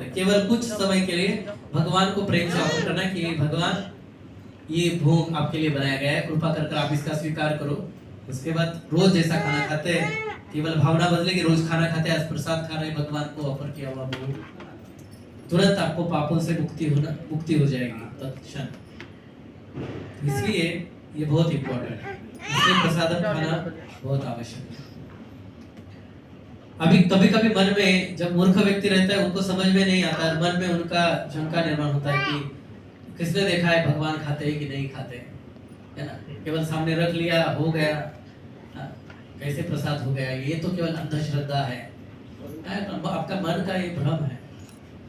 केवल कुछ समय के लिए भगवान को प्रेम से ऑफर करना कि भगवान ये भोग आपके लिए बनाया गया है, कृपा कर आप इसका स्वीकार करो। उसके बाद रोज जैसा खाना खाते हैं, केवल भावना बदलेगी, रोज खाना खाते हैं, आज प्रसाद खा रहे भगवान को ऑफर किया हुआ भोग, तुरंत आपको पापों से मुक्ति हो जाएगी तत्क्षण। इसलिए ये बहुत इंपॉर्टेंट है, इसलिए प्रसादम खाना बहुत आवश्यक है। अभी कभी कभी मन में जब मूर्ख व्यक्ति रहता है उनको समझ में नहीं आता, मन में उनका शंका निर्माण होता है कि किसने देखा है भगवान खाते हैं कि नहीं खाते, है ना, केवल सामने रख लिया हो गया, कैसे प्रसाद हो गया, ये तो केवल अंधश्रद्धा है, आपका मन का ये भ्रम है।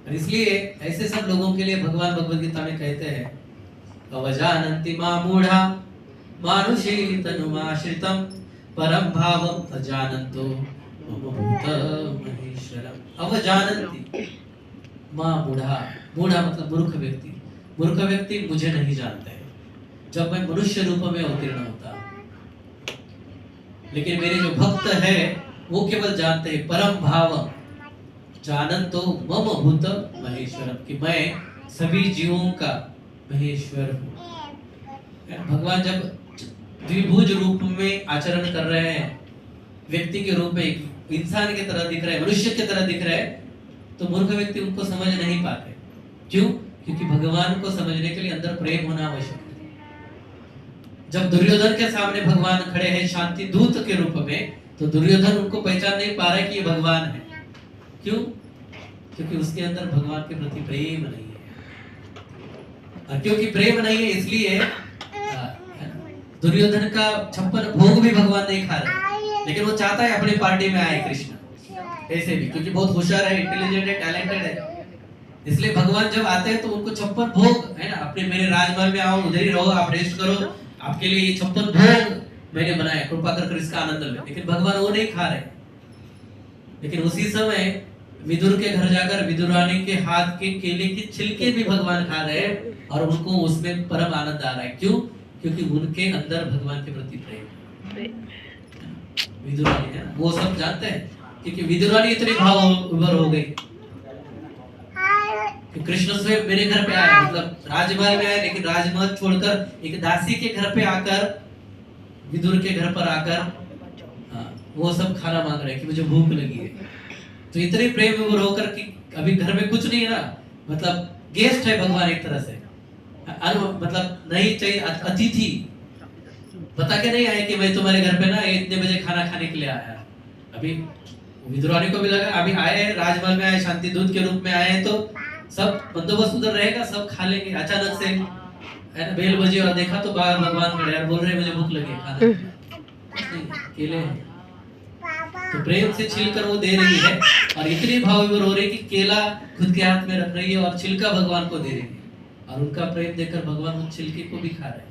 और इसलिए ऐसे सब लोगों के लिए भगवान भगवद गीता में कहते हैं, अवजानन्ति मामूढ़ा मानुषी तनुमाश्रितम परम भावम अजानन्तो महेश्वरम। अवजानन्ति मामूढ़ा, मूढ़ा मतलब मूर्ख व्यक्ति, मूर्ख व्यक्ति मुझे नहीं जानते जब मैं मनुष्य रूप में अवतीर्ण होता, लेकिन मेरे जो भक्त है वो केवल जानते हैं परम भावम जानन्तो मम भूत महेश्वरम, कि मैं सभी जीवों का महेश्वर हूँ। भगवान जब द्विभुज रूप में आचरण कर रहे हैं, व्यक्ति के रूप में इंसान की तरह दिख रहे हैं, मनुष्य की तरह दिख रहे हैं, तो मूर्ख व्यक्ति उनको समझ नहीं पाते। क्यों? क्योंकि भगवान को समझने के लिए अंदर प्रेम होना आवश्यक है। जब दुर्योधन के सामने भगवान खड़े हैं शांति दूत के रूप में, तो दुर्योधन उनको पहचान नहीं पा रहा है कि ये भगवान है। क्यों? क्योंकि उसके अंदर भगवान के प्रति प्रेम नहीं है। और क्योंकि प्रेम नहीं है इसलिए दुर्योधन का 56 भोग भी भगवान नहीं खा रहे, लेकिन वो चाहता है अपनी पार्टी में आए कृष्ण ऐसे भी, क्योंकि बहुत होशियार है, इंटेलिजेंट है, टैलेंटेड है। इसलिए भगवान जब आते हैं तो उनको 56 भोग है ना, अपने मेरे राजमहल में आओ, उधर ही रहो, आप रेस्ट करो, आपके लिए ये 56 भोग मैंने बनाया, कृपा कर इसका आनंद ले। लेकिन भगवान वो नहीं खा रहे। लेकिन उसी समय विदुर के घर जाकर विदुर रानी के हाथ के केले की छिलके भी भगवान खा रहे हैं और उनको उसमें परम आनंद आ रहा है। क्यों? क्योंकि उनके अंदर भगवान के प्रति प्रेम। विदुर रानी है ना, वो सब जानते हैं, क्योंकि विदुर रानी इतनी भाव उभर हो गई कि कृष्ण स्वयं मेरे घर पे आया, मतलब राजमहल में आया, लेकिन राजमहल छोड़कर एक दासी के घर पे आकर, विदुर के घर पर आकर वो सब खाना मांग रहे हैं कि मुझे भूख लगी है। तो इतने प्रेम में वो होकर कि अभी घर में कुछ नहीं है ना, मतलब गेस्ट है भगवान एक तरह से, मतलब नहीं चाहिए, अतिथि, पता क्या नहीं आए कि मैं तुम्हारे घर पे ना इतने बजे खाना खाने के लिए आया। अभी विदुरानी को भी लगा अभी आए हैं, राजमहल में आए, शांति दूत के रूप में आए हैं, तो सब बंदोबस्त उधर रहेगा, सब खा लेंगे। अचानक से है ना बेल बजी और देखा तो बाहर भगवान खड़े हैं, बोल रहे मुझे भूख लगी है, खाना केले हैं। तो प्रेम से छिलकर वो दे रही है और इतनी भाव विभोर हो रही कि केला खुद के हाथ में रख रही है और छिलका भगवान को दे रही है, और उनका प्रेम देखकर भगवान उस छिलके को भी खा रहे हैं।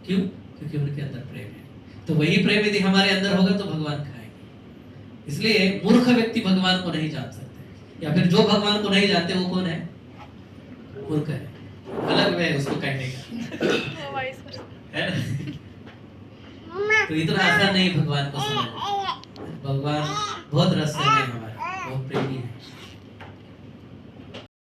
क्यों? क्योंकि उनके अंदर प्रेम है। तो वही प्रेम यदि हमारे अंदर होगा तो भगवान खाएंगे। इसलिए मूर्ख व्यक्ति भगवान को नहीं जान सकते, या फिर जो भगवान को नहीं जानते वो कौन है? मूर्ख है। अलग वे है उसको कहने का। तो इतना आसान नहीं भगवान को समझना। भगवान बहुत रहस्यमय है।